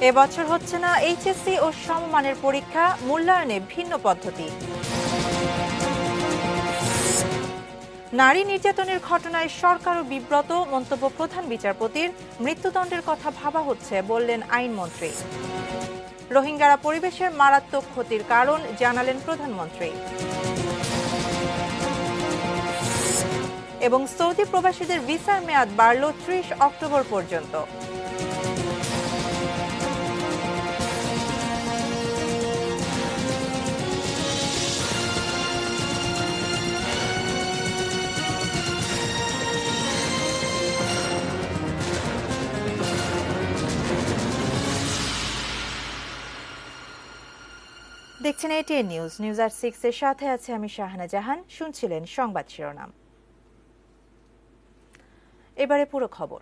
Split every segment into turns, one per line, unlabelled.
এবছর হচ্ছে না এইচএসসি ও সমমানের পরীক্ষা, মূল্যায়নে ভিন্ন পদ্ধতি। নারী নির্যাতনের ঘটনায় সরকারও বিব্রত, মন্তব্য প্রধান বিচারপতির। মৃত্যুদণ্ডের কথা ভাবা হচ্ছে, বললেন আইনমন্ত্রী। রোহিঙ্গারা পরিবেশের মারাত্মক ক্ষতির কারণ, জানালেন প্রধানমন্ত্রী। এবং সৌদি প্রবাসীদের ভিসার মেয়াদ বাড়ল ৩০ অক্টোবর পর্যন্ত। দেখছেন এটিএন নিউজ। নিউজ আর 6 এর সাথে আছে আমি শাহানা জাহান। শুনছিলেন সংবাদ শিরোনাম। এবারে পুরো খবর।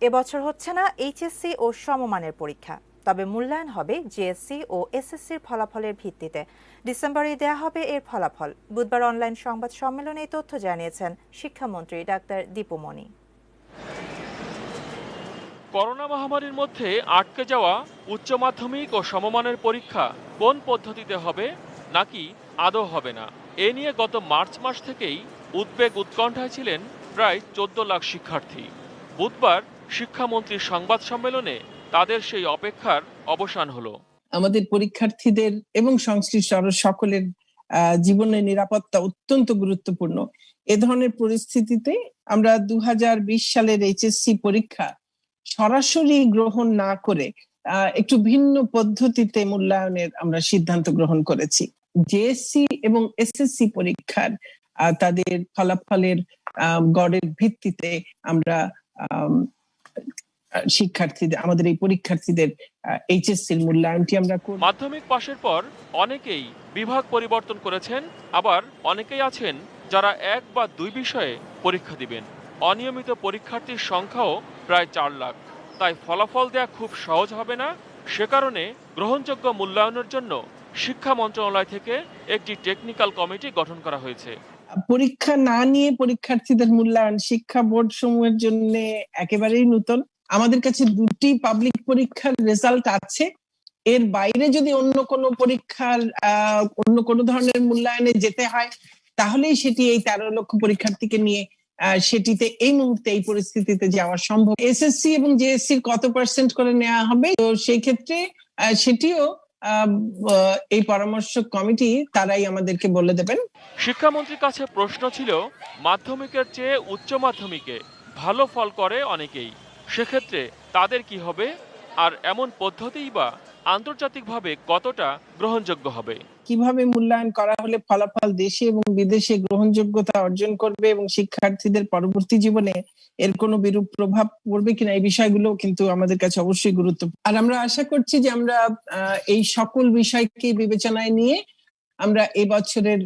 এবছর হচ্ছে না এইচএসসি ও সমমানের পরীক্ষা, তবে মূল্যায়ন হবে জিএসসি ও এসএসসির ফলাফলের ভিত্তিতে। ডিসেম্বরে দেয়া হবে এর ফলাফল। বুধবার অনলাইন সংবাদ সম্মেলনে এই তথ্য জানিয়েছেন শিক্ষামন্ত্রী ডাক্তার দীপু মনি।
করোনা মহামারীর মধ্যে আটকে যাওয়া উচ্চ মাধ্যমিক ও সমমানের পরীক্ষা কোন পদ্ধতিতে হবে নাকি আদৌ হবে না, এ নিয়ে গত মার্চ মাস থেকেই উদ্বেগ উৎকণ্ঠায় ছিলেন প্রায় ১৪ লাখ শিক্ষার্থী। বুধবার শিক্ষামন্ত্রীর সংবাদ সম্মেলনে তাদের সেই অপেক্ষার অবসান হলো।
আমাদের পরীক্ষার্থীদের এবং সংশ্লিষ্ট আরো সকলের জীবনের নিরাপত্তা অত্যন্ত গুরুত্বপূর্ণ। এ ধরনের পরিস্থিতিতে আমরা ২০২০ সালের এইচএসসি পরীক্ষা সরাসরি গ্রহণ না করে একটু ভিন্ন পদ্ধতিতে মূল্যায়নের আমরা সিদ্ধান্ত গ্রহণ করেছি। জেএসসি এবং এসএসসি পরীক্ষার তাদের ফলাফলের গড়ের ভিত্তিতে আমরা শিক্ষার্থীদের, আমাদের এই পরীক্ষার্থীদের এইচএসসির মূল্যায়নটি আমরা করব।
মাধ্যমিক পাশের পর অনেকেই বিভাগ পরিবর্তন করেছেন, আবার অনেকেই আছেন যারা ১ বা ২ বিষয়ে পরীক্ষা দিবেন। অনিয়মিত পরীক্ষার্থীর সংখ্যাও প্রায় ৪ লাখ। তাই ফলাফল দেয়া খুব সহজ হবে না। সে কারণে গ্রহণযোগ্য মূল্যায়নের জন্য শিক্ষা মন্ত্রণালয় থেকে একটি টেকনিক্যাল কমিটি গঠন করা হয়েছে।
পরীক্ষা না নিয়ে পরীক্ষার্থীদের মূল্যায়ন শিক্ষা বোর্ড সমূহের জন্য একেবারেই নতুন। আমাদের কাছে ২টি পাবলিক পরীক্ষার রেজাল্ট আছে। এর বাইরে যদি অন্য কোনো পরীক্ষার অন্য কোনো ধরনের মূল্যায়নে যেতে হয়, তাহলেই সেটি এই ১৩ লক্ষ পরীক্ষার্থীকে নিয়ে সেটিতে এই মুহূর্তে এই পরিস্থিতিতে যাওয়া সম্ভব। এসএসসি এবং জেএসসি কত % করে নেওয়া হবে, তো সেই ক্ষেত্রে সেটিও এই পরামর্শ কমিটি তারাই আমাদেরকে বলে দেবেন।
শিক্ষামন্ত্রীর কাছে প্রশ্ন ছিল, মাধ্যমিকের চেয়ে উচ্চ মাধ্যমিকে ভালো ফল করে অনেকেই, সেক্ষেত্রে তাদের কি হবে, আর এমন পদ্ধতিই বা আন্তর্জাতিকভাবে কতটা গ্রহণযোগ্য হবে?
কিভাবে মূল্যায়ন করা হলে ফলাফল দেশে এবং বিদেশে গ্রহণযোগ্যতা অর্জন করবে এবং শিক্ষার্থীদের পরবর্তী জীবনে এর কোনো বিরূপ প্রভাব পড়বে কিনা, এই বিষয়গুলো কিন্তু আমাদের কাছে অবশ্যই গুরুত্বপূর্ণ। আর আমরা আশা করছি যে আমরা এই সকল বিষয়কে বিবেচনায় নিয়ে আমরা এই বছরের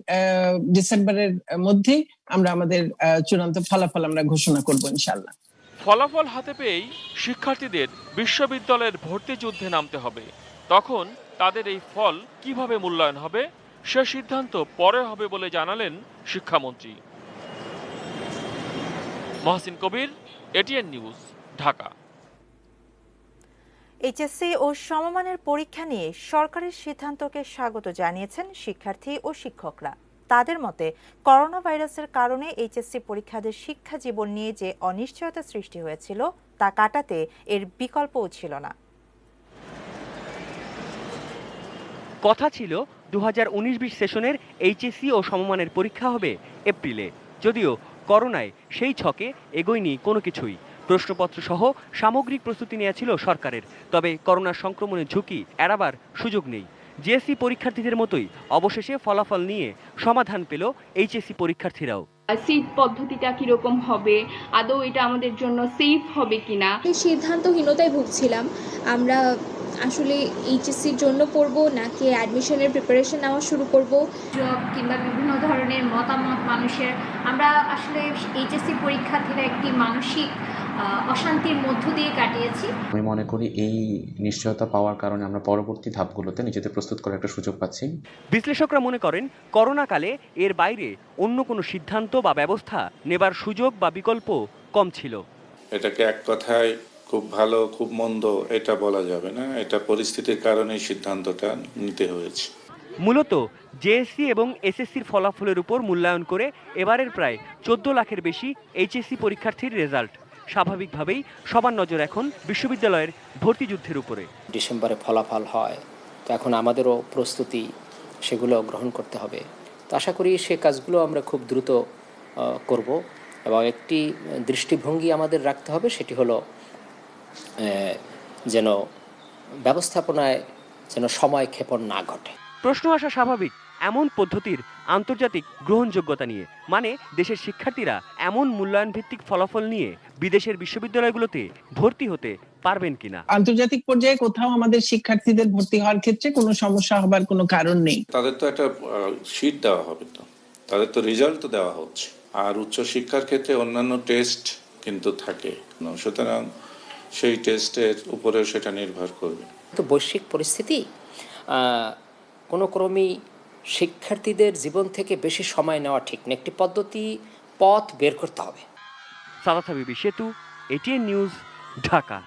ডিসেম্বরের মধ্যেই আমরা আমাদের চূড়ান্ত ফলাফল আমরা ঘোষণা করব ইনশাআল্লাহ।
ফলাফল হাতে পেয়েই শিক্ষার্থীদের বিশ্ববিদ্যালয়ের ভর্তি যুদ্ধে নামতে হবে। তখন তাদের এই ফল কিভাবে মূল্যায়ন হবে, সে সিদ্ধান্ত পরে হবে বলে জানালেন শিক্ষামন্ত্রী। মহসিন কবির, এটিএন নিউজ, ঢাকা।
এইচএসসি ও সমমানের পরীক্ষা নিয়ে সরকারের সিদ্ধান্তকে স্বাগত জানিয়েছেন শিক্ষার্থী ও শিক্ষকরা। তাদের মতে, করোনা ভাইরাসের কারণে এইচএসসি পরীক্ষাদের শিক্ষা জীবন নিয়ে যে অনিশ্চয়তা সৃষ্টি হয়েছিল তা কাটাতে এর বিকল্পও ছিল না।
কথা ছিল 2019-20 সেশনের এইচএসসি ও সমমানের পরীক্ষা হবে এপ্রিলে, যদিও করোনায় সেই ছকে এগোয়নি কোনো কিছুই। প্রশ্নপত্র সহ সামগ্রিক প্রস্তুতি নেওয়া ছিল সরকারের, তবে করোনা সংক্রমণের ঝুঁকি এড়াবার সুযোগ নেই। জেএসসি পরীক্ষার্থীদের মতোই অবশেষে ফলাফল নিয়ে সমাধান পেল এইচএসসি পরীক্ষার্থীরাও।
সিট পদ্ধতিটা কিরকম হবে, আদৌ এটা আমাদের জন্য সেফ হবে কিনা,
সিদ্ধান্তহীনতায় ভুগছিলাম। আমরা আসলে এইচএসসির জন্য পড়বো নাকি অ্যাডমিশনের প্রিপারেশন নেওয়া শুরু করব,
জব কিংবা বিভিন্ন ধরনের মতামত মানুষের, আমরা আসলে এইচএসসি পরীক্ষার্থীরা একটি মানসিক অশান্তির মধ্য দিয়ে কাটিয়েছি।
আমি মনে করি এই নিশ্চয়তা পাওয়ার কারণে আমরা পরবর্তী ধাপগুলোতে নিজেদের প্রস্তুত করার একটা সুযোগ পাচ্ছি।
বিশ্লেষকরা মনে করেন, করোনা কালে এর বাইরে অন্য কোনো সিদ্ধান্ত বা ব্যবস্থা নেবার সুযোগ বা বিকল্প কম ছিল।
এটাকে এক কথায় খুব ভালো খুব মন্দ এটা বলা যাবে না, এটা পরিস্থিতির কারণে সিদ্ধান্তটা নিতে হয়েছে।
মূলত জেএসসি এবং এসএসসির ফলাফলের উপর মূল্যায়ন করে এবারের প্রায় 14 লাখের বেশি এইচএসসি পরীক্ষার্থীর রেজাল্ট। স্বাভাবিকভাবেই সবার নজর এখন বিশ্ববিদ্যালয়ের ভর্তি যুদ্ধের উপরে।
ডিসেম্বরে ফলাফল হয়, তো এখন আমাদেরও প্রস্তুতি সেগুলো গ্রহণ করতে হবে। তো আশা করি সে কাজগুলো আমরা খুব দ্রুত করব এবং একটি দৃষ্টিভঙ্গি আমাদের রাখতে হবে, সেটি হলো যেন ব্যবস্থাপনায় যেন সময় ক্ষেপণ না ঘটে।
প্রশ্ন আসা স্বাভাবিক এমন পদ্ধতির আন্তর্জাতিক গ্রহণযোগ্যতা নিয়ে, মানে দেশের শিক্ষার্থীরা এমন মূল্যায়ন ভিত্তিক ফলাফল নিয়ে বিদেশের বিশ্ববিদ্যালয়গুলোতে ভর্তি হতে পারবেন কিনা।
আন্তর্জাতিক পর্যায়ে কোথাও আমাদের শিক্ষার্থীদের ভর্তি হওয়ার ক্ষেত্রে কোনো সমস্যা হবার কোনো কারণ নেই।
তাদের তো একটা শীট দেওয়া হবে, তো তাদের তো রেজাল্ট তো দেওয়া হচ্ছে, আর উচ্চশিক্ষার ক্ষেত্রে অন্যান্য টেস্ট কিন্তু থাকে, সুতরাং সেই টেস্টের উপরেও সেটা নির্ভর করবে।
তো বৈশ্বিক পরিস্থিতি কোনো ক্রমেই শিক্ষার্থীদের জীবন থেকে বেশি সময় নেওয়া ঠিক না, একটি পথ বের করতে হবে।
সাদাত হাবিবি সেতু, এটিএন নিউজ, ঢাকা।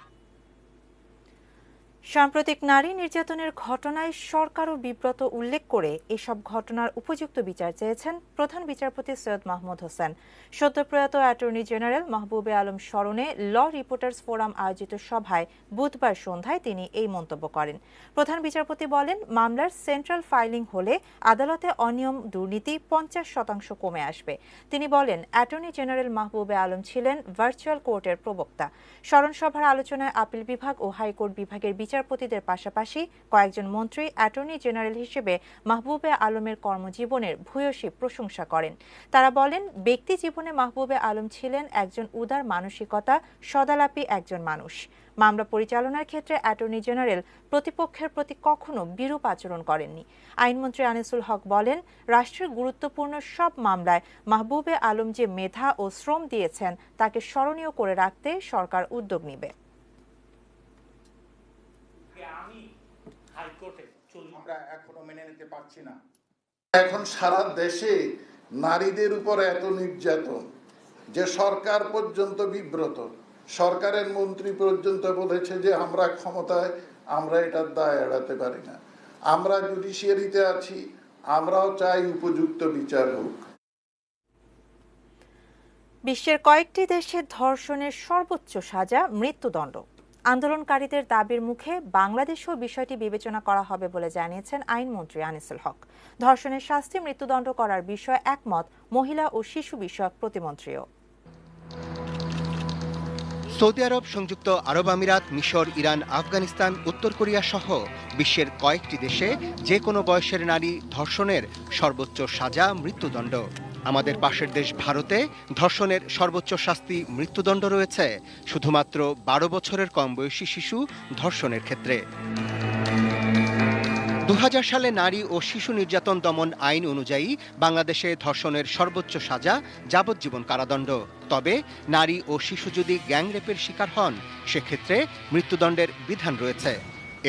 সাম্প্রতিক নারী নির্যাতনের ঘটনায় সরকারও বিব্রত উল্লেখ করে এসব ঘটনার উপযুক্ত বিচার চেয়েছেন প্রধান বিচারপতি সৈয়দ মাহমুদ হোসেন। সদ্যপ্রয়াত অ্যাটর্নি জেনারেল মাহবুবে আলম স্মরণে ল রিপোর্টার্স ফোরাম আয়োজিত সভায় বুধবার সন্ধ্যায় তিনি এই মন্তব্য করেন। প্রধান বিচারপতি বলেন, মামলার সেন্ট্রাল ফাইলিং হলে আদালতে অনিয়ম দুর্নীতি 50% কমে আসবে। তিনি বলেন, অ্যাটর্নি জেনারেল মাহবুবে আলম ছিলেন ভার্চুয়াল কোর্টের প্রবক্তা। স্মরণসভার আলোচনায় আপিল বিভাগ ও হাইকোর্ট বিভাগের বিচারপতিদের পাশাপাশি কয়েকজন মন্ত্রী অ্যাটর্নি জেনারেল হিসেবে মাহবুবে আলমের কর্মজীবনের ভূয়সী প্রশংসা করেন। তারা বলেন, ব্যক্তি জীবনে মাহবুবে আলম ছিলেন একজন উদার মানসিকতা, সদালাপী একজন মানুষ। মামলা পরিচালনার ক্ষেত্রে অ্যাটর্নি জেনারেল প্রতিপক্ষের প্রতি কখনো বিরূপ আচরণ করেননি। আইনমন্ত্রী আনিসুল হক বলেন, রাষ্ট্রের গুরুত্বপূর্ণ সব মামলায় মাহবুবে আলম যে মেধা ও শ্রম দিয়েছেন তাকে স্মরণীয় করে রাখতে সরকার উদ্যোগ নেবে।
আমরা এখনো মেনে নিতে পারছি না। এখন সারা দেশে নারীদের উপর এত নির্যাতন যে সরকার পর্যন্ত বিব্রত। সরকারের মন্ত্রী পর্যন্ত বলেছে যে আমরা ক্ষমতায়, আমরা এটার দায় এড়াতে পারি না। আমরা জুডিশিয়ারিতে আছি, আমরাও চাই উপযুক্ত বিচার হোক।
বিশ্বের কয়েকটি দেশে ধর্ষণের সর্বোচ্চ সাজা মৃত্যুদণ্ড। আন্দোলনকারীদের দাবির মুখে বাংলাদেশেও বিষয়টি বিবেচনা করা হবে বলে জানিয়েছেন আইনমন্ত্রী আনিসুল হক। ধর্ষণের শাস্তি মৃত্যুদণ্ড করার বিষয়ে একমত মহিলা ও শিশু বিষয়ক প্রতিমন্ত্রীও।
সৌদি আরব, সংযুক্ত আরব আমিরাত, মিশর, ইরান, আফগানিস্তান, উত্তর কোরিয়া সহ বিশ্বের কয়েকটি দেশে যে কোনো বয়সের নারী ধর্ষণের সর্বোচ্চ সাজা মৃত্যুদণ্ড। আমাদের পাশের দেশ ভারতে ধর্ষণের সর্বোচ্চ শাস্তি মৃত্যুদণ্ড রয়েছে, শুধুমাত্র 12 বছরের কম বয়সী শিশু ধর্ষণের ক্ষেত্রে। 2000 সালে নারী ও শিশু নির্যাতন দমন আইন অনুযায়ী বাংলাদেশে ধর্ষণের সর্বোচ্চ সাজা যাবজ্জীবন কারাদণ্ড। তবে নারী ও শিশু যদি গ্যাংরেপের শিকার হন, সেক্ষেত্রে মৃত্যুদণ্ডের বিধান রয়েছে।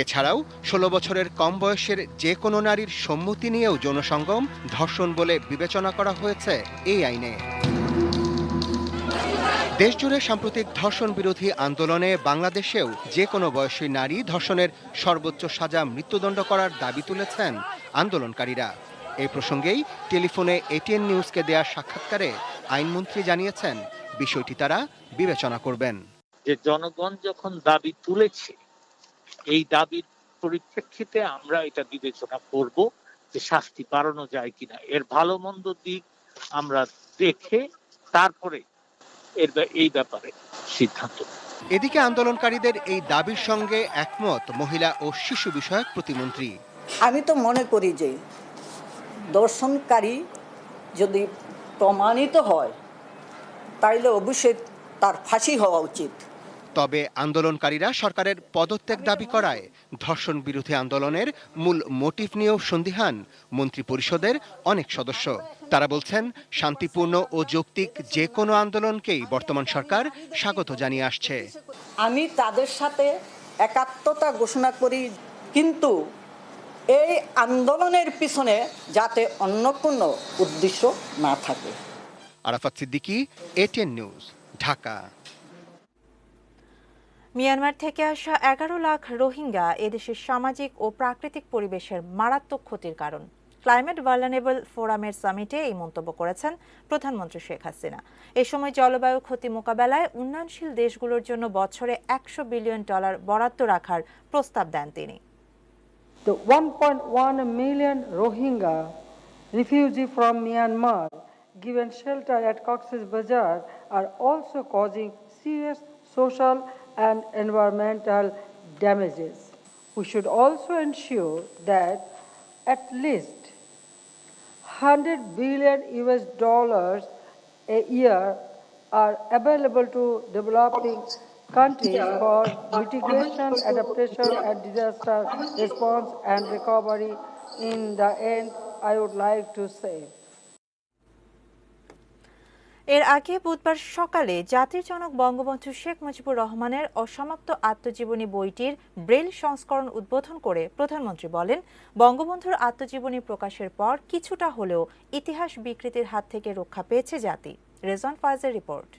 এছাড়াও 16 বছরের কম বয়সের যে কোনো নারীর সম্মতি নিয়েও যৌনসঙ্গম ধর্ষণ বলে বিবেচনা করা হয়েছে এই আইনে। দেশজুড়ে সাম্প্রতিক ধর্ষণ বিরোধী আন্দোলনে বাংলাদেশেও যে কোনো বয়সী নারী ধর্ষণের সর্বোচ্চ সাজা মৃত্যুদণ্ড করার দাবি তুলেছেন আন্দোলনকারীরা। এই প্রসঙ্গেই টেলিফোনে এটিএন নিউজকে দেয়া সাক্ষাৎকারে আইনমন্ত্রী জানিয়েছেন, বিষয়টি তারা বিবেচনা করবেন।
যে জনগণ যখন দাবি তুলেছে, এই দাবির পরিপ্রেক্ষিতে আমরা এটা বিবেচনা করব যে শাস্তি বাড়ানো যায় কিনা, এর ভালো মন্দ দিক আমরা দেখে তারপরে এই ব্যাপারে সিদ্ধান্ত।
এদিকে আন্দোলনকারীদের এই দাবির সঙ্গে একমত মহিলা ও শিশু বিষয়ক প্রতিমন্ত্রী।
আমি তো মনে করি যে ধর্ষণকারী যদি প্রমাণিত হয় তাইলে অবশ্যই তার ফাঁসি হওয়া উচিত।
তবে আন্দোলনকারীরা সরকারের পদত্যাগ দাবি করায় ধর্ষণ বিরোধী আন্দোলনের মূল মোটিভ নিয়েও সন্দিহান মন্ত্রী পরিষদের অনেক সদস্য। তারা বলছেন, শান্তিপূর্ণ ও যৌক্তিক যে কোনো আন্দোলনকেই বর্তমান সরকার স্বাগত জানিয়ে আসছে।
আমি তাদের সাথে একাত্মতা ঘোষণা করি, কিন্তু এই আন্দোলনের পিছনে যাতে অন্য কোনো উদ্দেশ্য না থাকে।
Arafat Siddiqui, ATN news, Dhaka.
Myanmar থেকে আসা 11 লাখ রোহিঙ্গা এদেশের সামাজিক ও প্রাকৃতিক পরিবেশের মারাত্মক ক্ষতির কারণ। ক্লাইমেট ভালনারেবল ফোরামের সামিটে এই মন্তব্য করেছেন প্রধানমন্ত্রী শেখ হাসিনা। এ সময় জলবায়ু ক্ষতি মোকাবেলায় উন্নয়নশীল দেশগুলোর জন্য বছরে $100 বিলিয়ন বরাদ্দ রাখার প্রস্তাব দেন তিনি।
The 1.1 million Rohingya refugees from Myanmar given shelter at Cox's Bazar are also causing serious social and environmental damages. We should also ensure that at least $100 billion a year are available to developing countries for mitigation, adaptation, and disaster response and recovery. In the end, I would like to say.
এর আগে বুধবার সকালে জাতির জনক বঙ্গবন্ধু শেখ মুজিবুর রহমানের অসমাপ্ত আত্মজীবনী বইটির ব্রেল সংস্করণ উদ্বোধন করে প্রধানমন্ত্রী বলেন, বঙ্গবন্ধুর আত্মজীবনী প্রকাশের পর কিছুটা হলেও ইতিহাস বিকৃতির হাত থেকে রক্ষা পেয়েছে জাতি। রেজন ফায়েজের রিপোর্ট।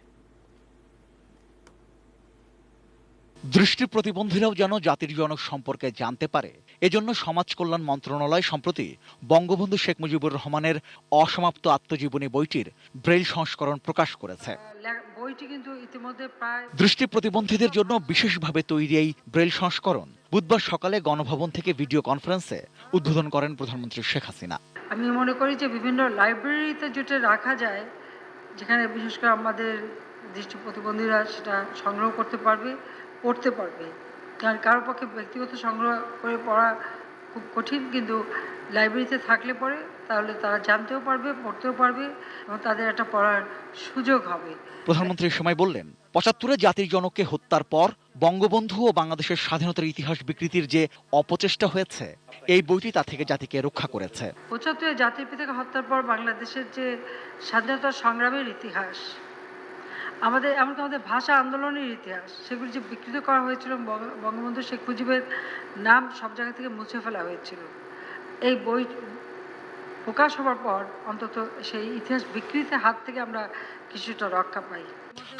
দৃষ্টি প্রতিবন্ধীরাও যেন জাতির জনক সম্পর্কে জানতে পারে, এজন্য সমাজ কল্যাণ মন্ত্রণালয় সম্প্রতি বঙ্গবন্ধু শেখ মুজিবুর রহমানের অসমাপ্ত আত্মজীবনী বইটির ব্রেইল সংস্করণ প্রকাশ করেছে।
বইটি কিন্তু ইতিমধ্যে প্রায়
দৃষ্টি প্রতিবন্ধীদের জন্য বিশেষভাবে তৈরি এই ব্রেইল সংস্করণ বুধবার সকালে গণভবন থেকে ভিডিও কনফারেন্সে উদ্বোধন করেন প্রধানমন্ত্রী শেখ হাসিনা।
আমি মনে করি যে বিভিন্ন লাইব্রেরিতে যেটা রাখা যায়, যেখানে বিশেষ করে আমাদের দৃষ্টি প্রতিবন্ধীরা সেটা সংগ্রহ করতে পারবে, পড়তে পারবে। কারণ কারোর পক্ষে ব্যক্তিগত সংগ্রহ করে পড়া খুব কঠিন, কিন্তু লাইব্রেরিতে থাকলে পরে তাহলে তারা জানতেও পারবে, পড়তেও পারবে এবং তাদের একটা পড়ার সুযোগ হবে।
প্রধানমন্ত্রী সময় বললেন, ৭৫-এ জাতির জনককে হত্যার পর বঙ্গবন্ধু ও বাংলাদেশের স্বাধীনতার ইতিহাস বিকৃতির যে অপচেষ্টা হয়েছে, এই বইটি তা থেকে জাতিকে রক্ষা করেছে।
৭৫-এ জাতির পিতাকে হত্যার পর বাংলাদেশের যে স্বাধীনতা সংগ্রামের ইতিহাস, আমাদের এমনকি আমাদের ভাষা আন্দোলনের ইতিহাস, সেগুলি যে বিকৃত করা হয়েছিল, বঙ্গবন্ধু শেখ মুজিবের নাম সব জায়গা থেকে মুছে ফেলা হয়েছিল। এই বই প্রকাশ হওয়ার পর অন্তত সেই ইতিহাস বিকৃতির হাত থেকে আমরা কিছুটা রক্ষা পাই।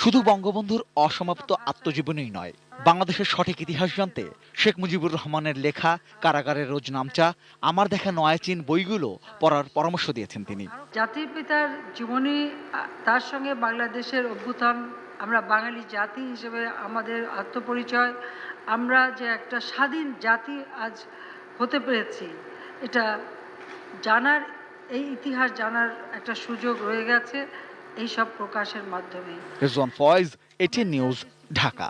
শুধু বঙ্গবন্ধুর অসমাপ্ত আত্মজীবনীই নয়, বাংলাদেশের সঠিক ইতিহাস জানতে শেখ মুজিবুর রহমানের লেখা কারাগারের রোজ নামচা, আমার দেখা নয়াচীন বইগুলো পড়ার পরামর্শ দিয়েছেন তিনি।
জাতির পিতার জীবনী, তার সঙ্গে বাংলাদেশের অভ্যুত্থান, আমরা বাঙালি জাতি হিসেবে আমাদের আত্মপরিচয়, আমরা যে একটা স্বাধীন জাতি আজ হতে পেরেছি, এটা জানার, এই ইতিহাস জানার একটা সুযোগ রয়ে গেছে এই সব প্রকাশের মাধ্যমে।
Rezwan Foyez, ATN news, Dhaka.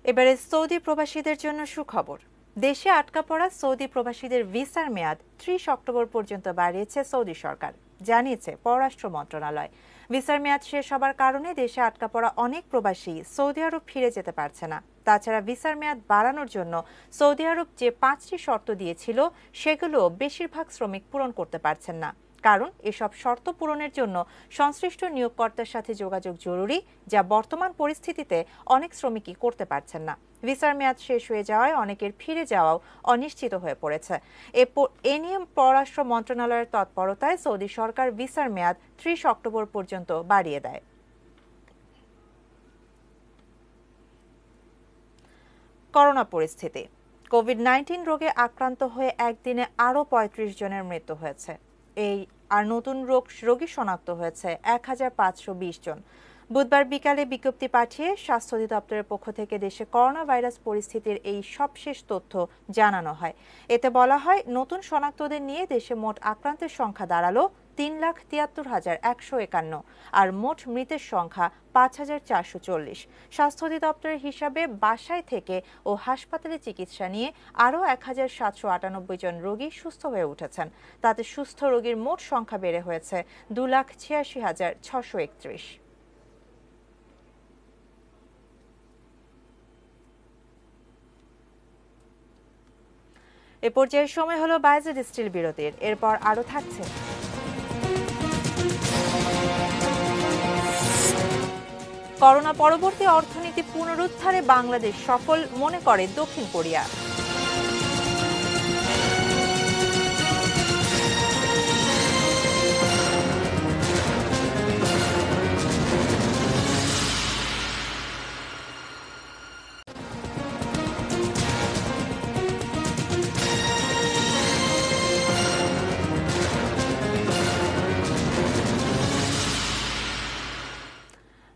এবারে সৌদি প্রবাসীদের জন্য সুখবর। দেশে আটকা পড়া সৌদি প্রবাসীদের ভিসার মেয়াদ ৩০ অক্টোবর পর্যন্ত বাড়িয়েছে সৌদি সরকার, জানিয়েছে পররাষ্ট্র মন্ত্রণালয়। ভিসার মেয়াদ শেষ হবার কারণে দেশে আটকা পড়া অনেক প্রবাসী সৌদি আরব ফিরে যেতে পারছে না। তাছাড়া ভিসার মেয়াদ বাড়ানোর জন্য সৌদি আরব যে ৫টি শর্ত দিয়েছিল, সেগুলো বেশিরভাগ শ্রমিক পূরণ করতে পারছেন না। কারণ এসব শর্ত পূরণের জন্য সংশ্লিষ্ট নিয়োগকর্তার সাথে যোগাযোগ জরুরি, যা বর্তমান পরিস্থিতিতে অনেক শ্রমিকই করতে পারছেন না। ভিসার মেয়াদ শেষ হয়ে যাওয়ায় অনেকের ফিরে যাওয়াও অনিশ্চিত হয়ে পড়েছে। এ নিয়ে পররাষ্ট্র মন্ত্রণালয়ের তৎপরতায় সৌদি সরকার ভিসার মেয়াদ ৩০ অক্টোবর পর্যন্ত বাড়িয়ে দেয়। করোনা পরিস্থিতি। কোভিড-19 রোগে আক্রান্ত হয়ে একদিনে আরও ৩৫ জনের মৃত্যু হয়েছে। আর নতুন রোগী শনাক্ত হয়েছে ১,৫২০ জন। বুধবার বিকালে বিজ্ঞপ্তি পাঠিয়ে স্বাস্থ্য অধিদপ্তরের পক্ষ থেকে দেশে করোনা ভাইরাস পরিস্থিতির এই সবশেষ তথ্য জানানো হয়। এতে বলা হয়, নতুন শনাক্তদের নিয়ে দেশে মোট আক্রান্তের সংখ্যা দাঁড়ালো ৩,৭৩,১৫১, আর মোট মৃতের সংখ্যা ৫,৪৪০। স্বাস্থ্য অধিদপ্তরের হিসাবে বাসায় থেকে ও হাসপাতালে চিকিৎসা নিয়ে আরও ১,৭৯৮ জন রোগী সুস্থ হয়ে উঠেছেন। তাতে সুস্থ রোগীর মোট সংখ্যা বেড়ে হয়েছে ২,৮৬,৬৩১। এ পর্যায়ে সময় হলো বায়েজিদ স্টিল বিরতির। এরপর আরও থাকছে করোনা পরবর্তী অর্থনীতি পুনরুদ্ধারে বাংলাদেশ সফল মনে করে দক্ষিণ কোরিয়া।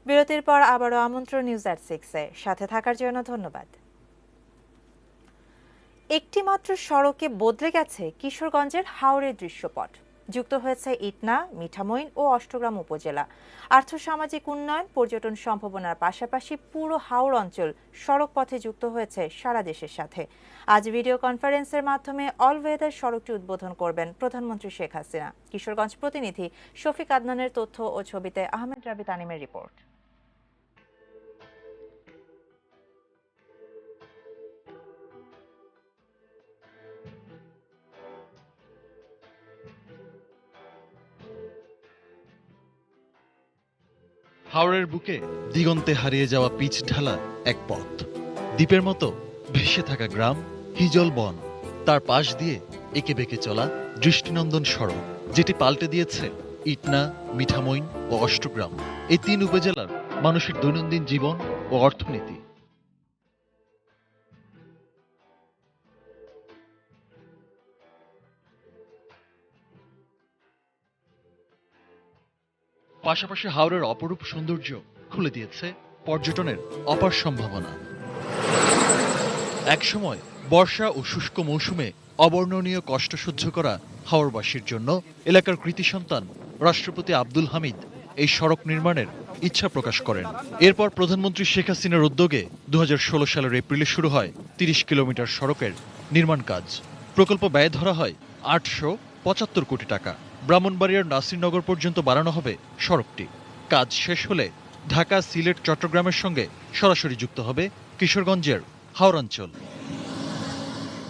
বিরতির পর আবারও আমন্ত্রণ নিউজ এট 6-এ সাথে থাকার জন্য ধন্যবাদ। একটি মাত্র সড়কে বদলে গেছে কিশোরগঞ্জের হাওরের দৃশ্যপট। যুক্ত হয়েছে ইটনা, মিঠামইন ও অষ্টগ্রাম উপজেলা। আর্থসামাজিক উন্নয়ন, পর্যটন সম্ভাবনার পাশাপাশি পুরো হাওর অঞ্চল সড়ক পথে যুক্ত হয়েছে সারা দেশের সাথে। আজ ভিডিও কনফারেন্সের মাধ্যমে অল ওয়েদার সড়কটি উদ্বোধন করবেন প্রধানমন্ত্রী শেখ হাসিনা। কিশোরগঞ্জ প্রতিনিধি শফিক আদনানের তথ্য ও ছবিতে আহমেদ রাবি তানিমের রিপোর্ট।
হাওরের বুকে দিগন্তে হারিয়ে যাওয়া পিচ ঢালা এক পথ, দ্বীপের মতো ভেসে থাকা গ্রাম, হিজল বন, তার পাশ দিয়ে এঁকে বেঁকে চলা দৃষ্টিনন্দন সড়ক, যেটি পাল্টে দিয়েছে ইটনা, মিঠামইন ও অষ্টগ্রাম, এই 3 উপজেলার মানুষের দৈনন্দিন জীবন ও অর্থনীতি। পাশাপাশি হাওরের অপরূপ সৌন্দর্য খুলে দিয়েছে পর্যটনের অপার সম্ভাবনা। একসময় বর্ষা ও শুষ্ক মৌসুমে অবর্ণনীয় কষ্ট সহ্য করা হাওরবাসীর জন্য এলাকার কৃতি সন্তান রাষ্ট্রপতি আব্দুল হামিদ এই সড়ক নির্মাণের ইচ্ছা প্রকাশ করেন। এরপর প্রধানমন্ত্রী শেখ হাসিনার উদ্যোগে 2016 সালের এপ্রিলে শুরু হয় 30 কিলোমিটার সড়কের নির্মাণ কাজ। প্রকল্প ব্যয় ধরা হয় 875 কোটি টাকা। ব্রাহ্মণবাড়িয়ার নাসিরনগর পর্যন্ত বাড়ানো হবে সড়কটি। কাজ শেষ হলে ঢাকা, সিলেট, চট্টগ্রামের সঙ্গে সরাসরি যুক্ত হবে কিশোরগঞ্জের হাওরাঞ্চল।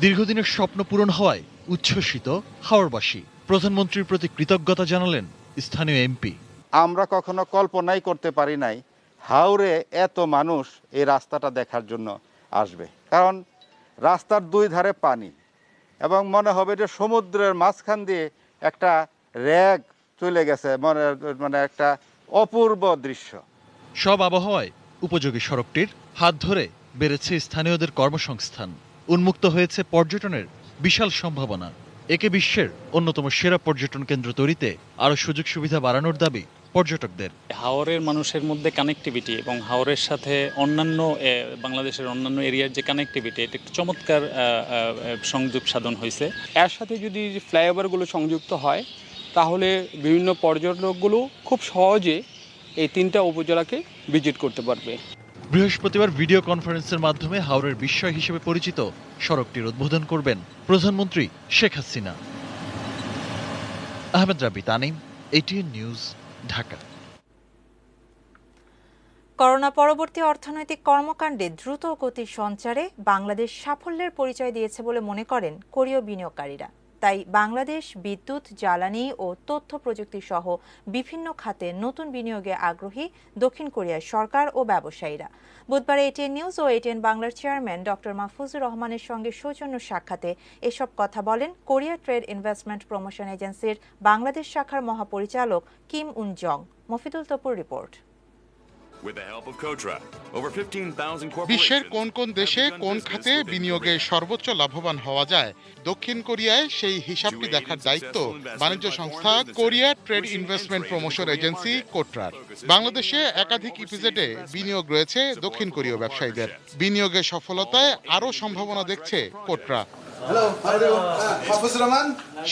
দীর্ঘদিনের স্বপ্ন পূরণ হওয়ায় উচ্ছ্বসিত হাওরবাসী। প্রধানমন্ত্রীর প্রতি কৃতজ্ঞতা জানালেন স্থানীয় এমপি।
আমরা কখনো কল্পনাই করতে পারি নাই হাওরে এত মানুষ এই রাস্তাটা দেখার জন্য আসবে, কারণ রাস্তার 2 ধারে পানি এবং মনে হবে যে সমুদ্রের মাঝখান দিয়ে একটা রেগ চলে গেছে, মানে একটা অপূর্ব দৃশ্য।
সব আবহাওয়ায় উপযোগী সড়কটির হাত ধরে বেড়েছে স্থানীয়দের কর্মসংস্থান, উন্মুক্ত হয়েছে পর্যটনের বিশাল সম্ভাবনা। একে বিশ্বের অন্যতম সেরা পর্যটন কেন্দ্র তৈরিতে আরও সুযোগ সুবিধা বাড়ানোর দাবি পর্যটকদের।
হাওরের মানুষের মধ্যে কানেক্টিভিটি এবং হাওরের সাথে অন্যান্য বাংলাদেশের অন্যান্য এরিয়ার যে কানেক্টিভিটি, এটা একটু চমৎকার সংযোগ সাধন হয়েছে।
এর সাথে যদি ফ্লাইওভারগুলো সংযুক্ত হয় তাহলে বিভিন্ন পর্যটকগুলো খুব সহজে এই 3টা উপজেলাকে ভিজিট করতে পারবে।
বৃহস্পতিবার ভিডিও কনফারেন্সের মাধ্যমে হাওরের বিস্ময় হিসেবে পরিচিত সড়কটির উদ্বোধন করবেন প্রধানমন্ত্রী শেখ হাসিনা। আহমেদ রাবি Tanim, ATN news, Dhaka.
Corona পরবর্তী অর্থনৈতিক কর্মকাণ্ডে দ্রুত গতির সঞ্চারে বাংলাদেশ সাফল্যের পরিচয় দিয়েছে বলে মনে করেন কোরীয় বিনিয়োগকারীরা। তাই বাংলাদেশ বিদ্যুৎ, জ্বালানি ও তথ্য প্রযুক্তি সহ বিভিন্ন খাতে নতুন বিনিয়োগে আগ্রহী দক্ষিণ কোরিয়ার সরকার ও ব্যবসায়ীরা। বুধবার ATN নিউজ ও ATN বাংলার চেয়ারম্যান ডক্টর মাহফুজুর রহমানের সঙ্গে সৌজন্য সাক্ষাতে এসব কথা বলেন কোরিয়া ট্রেড ইনভেস্টমেন্ট প্রমোশন এজেন্সির বাংলাদেশ শাখার মহাপরিচালক কিম উন জং। মফিদুল তপুর রিপোর্ট।
বিশ্বের কোন কোন দেশে কোন খাতে বিনিয়োগে সর্বোচ্চ লাভবান হওয়া যায়, দক্ষিণ কোরিয়ায় সেই হিসাবটি দেখার দায়িত্ব বাণিজ্য সংস্থা Korea trade investment promotion agency কোট্রার। বাংলাদেশে একাধিক ইপিজেডে বিনিয়োগ রয়েছে দক্ষিণ কোরীয় ব্যবসায়ীদের। বিনিয়োগের সফলতায় আরও সম্ভাবনা দেখছে কোট্রা।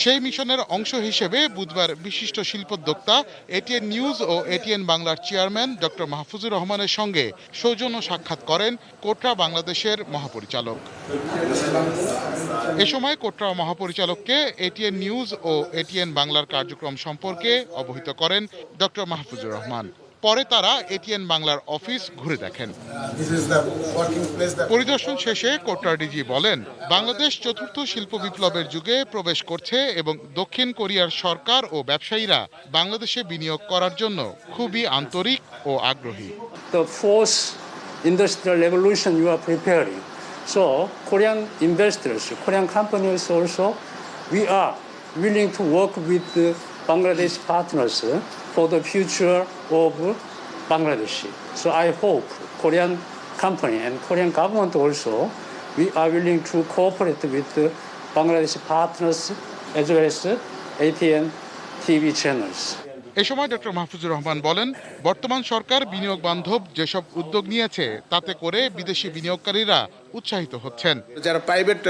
সেই মিশনের অংশ হিসেবে বুধবার বিশিষ্ট শিল্পোদ্যোক্তা ATN নিউজ ও ATN বাংলার চেয়ারম্যান ডক্টর মাহফুজুর রহমানের সঙ্গে সৌজন্য সাক্ষাৎ করেন কোট্রা বাংলাদেশের মহাপরিচালক। এ সময় কোট্রা মহাপরিচালককে ATN নিউজ ও ATN বাংলার কার্যক্রম সম্পর্কে অবহিত করেন ডক্টর মাহফুজুর রহমান। পরে তারা ATN বাংলার অফিস ঘুরে দেখেন। পরিদর্শন শেষে কোট্রা ডিজি বলেন, বাংলাদেশ চতুর্থ শিল্প বিপ্লবের যুগে প্রবেশ করছে এবং দক্ষিণ কোরিয়ার সরকার ও ব্যবসায়ীরা বাংলাদেশে বিনিয়োগ করার জন্য খুবই আন্তরিক ও আগ্রহী।
The fourth industrial revolution you are preparing. So Korean investors, Korean companies also, we are willing to work with the Bangladesh partners for the future of Bangladesh. So I hope Korean company and Korean government also, we are willing to cooperate with the Bangladesh partners as well as ATN TV channels.
এ সময় doctor Mahfuzur Rahman বলেন, বর্তমান সরকার বিনিয়োগ বান্ধব যেসব উদ্যোগ নিয়েছে তাতে করে বিদেশি বিনিয়োগকারীরা উৎসাহিত হচ্ছেন।
যারা প্রাইভেট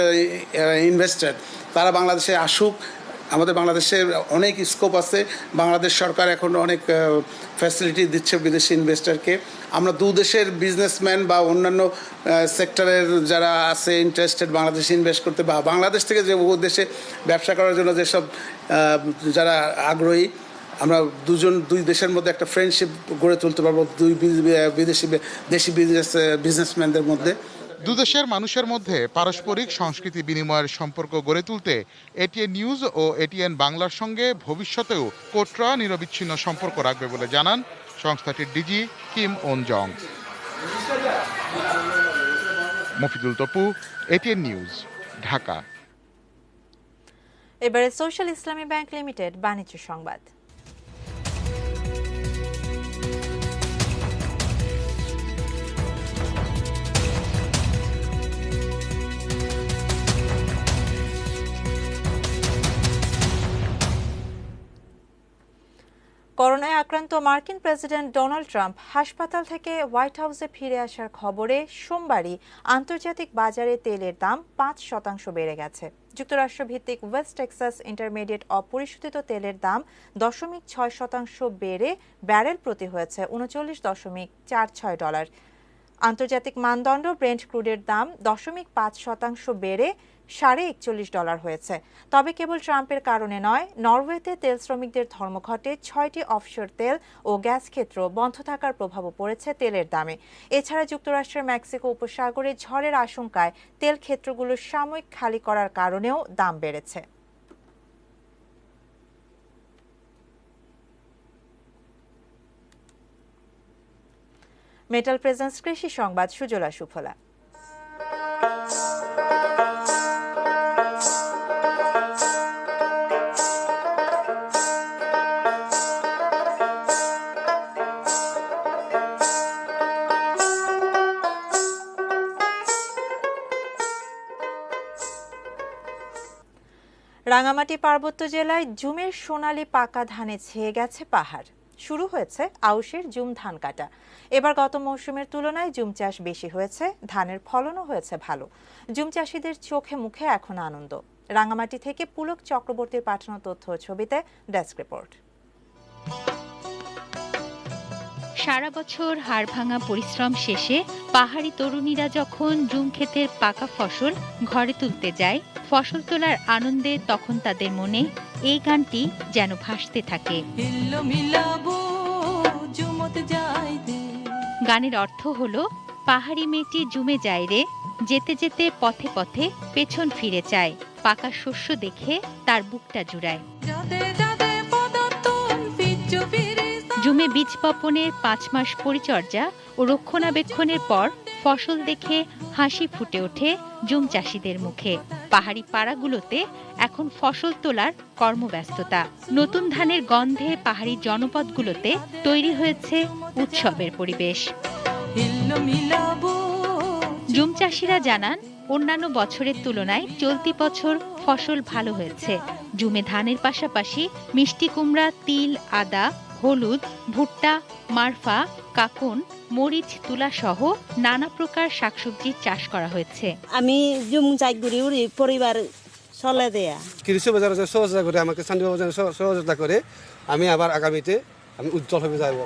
ইনভেস্টর তারা বাংলাদেশে আসুক। আমাদের বাংলাদেশের অনেক স্কোপ আছে। বাংলাদেশ সরকার এখন অনেক ফ্যাসিলিটি দিচ্ছে বিদেশি ইনভেস্টরকে। আমরা দু দেশের বিজনেসম্যান বা অন্যান্য সেক্টরের যারা আছে ইন্টারেস্টেড বাংলাদেশে ইনভেস্ট করতে বা বাংলাদেশ থেকে যে দেশে ব্যবসা করার জন্য যেসব যারা আগ্রহী, আমরা দুই দেশের মধ্যে একটা ফ্রেন্ডশিপ গড়ে তুলতে পারবো দুই দেশি বিজনেসম্যানদের মধ্যে।
দুদেশের মানুষের মধ্যে পারস্পরিক সংস্কৃতি বিনিময়ের সম্পর্ক গড়ে তুলতে এটিএন নিউজ ও এটিএন বাংলার সঙ্গে ভবিষ্যতেও কোটরা নিরবিচ্ছিন্ন সম্পর্ক রাখবে বলে জানান সংস্থাটির DG Kim Won Jong. Mofidul Topu, ATN news, Dhaka.
এবারে সোশ্যাল ইসলামী ব্যাংক লিমিটেড বাণিজ্য সংবাদ। করোনায় আক্রান্ত মার্কিন প্রেসিডেন্ট ডোনাল্ড ট্রাম্প হাসপাতাল থেকে হোয়াইট হাউসে ফিরে আসার খবরে সোমবারই আন্তর্জাতিক বাজারে তেলের দাম ৫% বেড়ে গেছে। যুক্তরাষ্ট্র ভিত্তিক ওয়েস্ট টেক্সাস ইন্টারমিডিয়েট অপরিশোধিত তেলের দাম 0.৬% বেড়ে ব্যারেল প্রতি হয়েছে $৩৯.৪৬। আন্তর্জাতিক মানদণ্ড ব্রেন্ট ক্রুডের দাম 0.৫% বেড়ে $41.৫ হয়েছে। তবে কেবল ট্রাম্পের কারণে নয়, নরওয়েতে তেল শ্রমিকদের ধর্মঘটে ৬টি অফশোর তেল ও গ্যাস ক্ষেত্র বন্ধ থাকার প্রভাবও পড়েছে তেলের দামে। এছাড়া যুক্তরাষ্ট্রের মেক্সিকো উপসাগরে ঝড়ের আশঙ্কায় তেল ক্ষেত্রগুলো সাময়িক খালি করার কারণেও দাম বেড়েছে। মেটাল প্রেজেন্স কৃষি সংবাদ, সুজলা সুফলা। রাঙামাটি পার্বত্য জেলায় জুমের সোনালী পাকা ধানে ছেয়ে গেছে পাহাড়। শুরু হয়েছে আউশের জুম ধান কাটা। এবার গত মৌসুমের তুলনায় জুম চাষ বেশি হয়েছে, ধানের ফলনও হয়েছে ভালো। জুম চাষিদের চোখে মুখে এখন আনন্দ। রাঙামাটি থেকে পুলক চক্রবর্তীর পাঠানো তথ্য ছবিতে ডেস্ক রিপোর্ট।
সারা বছর হাড়ভাঙা পরিশ্রম শেষে পাহাড়ি তরুণীরা যখন জুম ক্ষেতের পাকা ফসল ঘরে তুলতে যায়, ফসল তোলার আনন্দে তখন তাদের মনে এই গানটি যেন ভাসতে থাকে। গানের অর্থ হলো, পাহাড়ি মেয়েটি জুমে যায় রে, যেতে যেতে পথে পথে পেছন ফিরে চায়, পাকা শস্য দেখে তার বুকটা জুড়ায়। জুমে বীজ বপনের 5 মাস পরিচর্যা ও রক্ষণাবেক্ষণের পর ফসল দেখে হাসি ফুটে ওঠে জুম চাষিদের মুখে। পাহাড়ি পাড়াগুলোতে এখন ফসল তোলার কর্মব্যস্ততা। নতুন ধানের গন্ধে পাহাড়ি জনপদগুলোতে তৈরি হয়েছে উৎসবের পরিবেশ। জুম চাষিরা জানান, অন্যান্য বছরের তুলনায় চলতি বছর ফসল ভালো হয়েছে। জুমে ধানের পাশাপাশি মিষ্টি কুমড়া, তিল, আদা, হলুদ, ভুট্টা, মারফা, কাকন, মরিচ, তুলা সহ নানা প্রকার শাকসবজির চাষ করা হয়েছে।
আমি জুম চাই ঘুরি পরিবার চলে দেয়া
কৃষি বাজারে সহযোগিতা করে, আমাকে শান্তি বাজারে সহযোগিতা করে আমি আবার আগামীতে আমি উজ্জ্বল হবে যাব।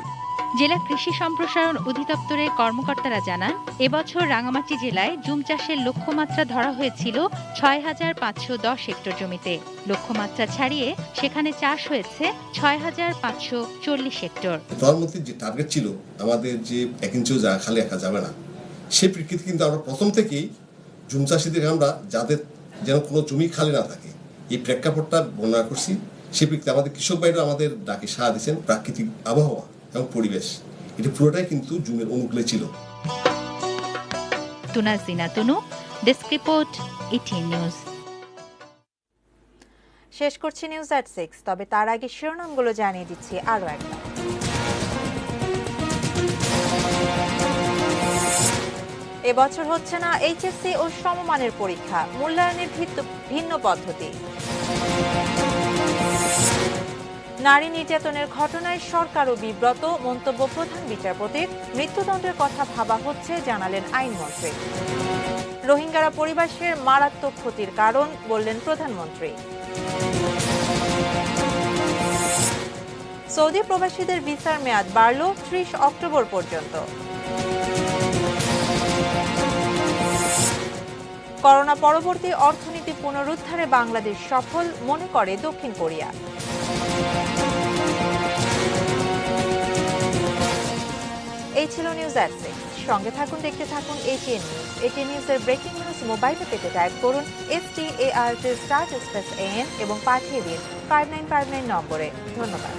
জেলা কৃষি সম্প্রসারণ অধিদপ্তরের কর্মকর্তারা জানান, এবছর রাঙামাটি জেলায় জুম চাষের লক্ষ্যমাত্রা ধরা হয়েছিল ৬,৫১০ হেক্টর জমিতে। লক্ষ্যমাত্রা ছাড়িয়ে সেখানে চাষ হয়েছে ৬,৫৪০ হেক্টর।
প্রধানমন্ত্রীর যে টার্গেট ছিল আমাদের যে 1 ইঞ্চিও খালি রাখা যাবে না, সেই প্রেক্ষিতে কিন্তু আমরা প্রথম থেকেই জুম চাষিদের আমরা যাদের যেন কোনো জমি খালি না থাকে এই প্রেক্ষাপটটা বর্ণনা করছি। সেই প্রেক্ষিতে আমাদের কৃষক ভাইরা আমাদের ডাকে সাড়া দিয়েছেন। প্রাকৃতিক আবহাওয়া এবং পরিবেশ এটা পুরোটাই কিন্তু জুমের অনুকূলে ছিল।
তুনাজিনা তুনু, ডেস্ক রিপোর্ট, এটিএন নিউজ।
শেষ করছি নিউজ এট 6, তবে তার আগে শিরোনামগুলো জানিয়ে দিচ্ছি আরো একবার। এবছর হচ্ছে না এইচএসসি ও সমমানের পরীক্ষা, মূল্যায়নের ভিন্ন পদ্ধতি। নারী নির্যাতনের ঘটনায় সরকারও বিব্রত, মন্তব্য প্রধান বিচারপতির। মৃত্যুদণ্ডের কথা ভাবা হচ্ছে, জানালেন আইনমন্ত্রী। রোহিঙ্গারা পরিবেশের মারাত্মক ক্ষতির কারণ, বললেন প্রধানমন্ত্রী। সৌদি প্রবাসীদের ভিসার মেয়াদ বাড়ল 30 অক্টোবর পর্যন্ত। করোনা পরবর্তী অর্থনীতি পুনরুদ্ধারে বাংলাদেশ সফল, মনে করে দক্ষিণ কোরিয়া। এই ছিল নিউজ এট 6। সঙ্গে থাকুন, দেখতে থাকুন ATN নিউজ। ATN নিউজের ব্রেকিং নিউজ মোবাইলে পেতে টাইপ করুন START/AN এবং পাঠিয়ে দিন 5959 নম্বরে। ধন্যবাদ।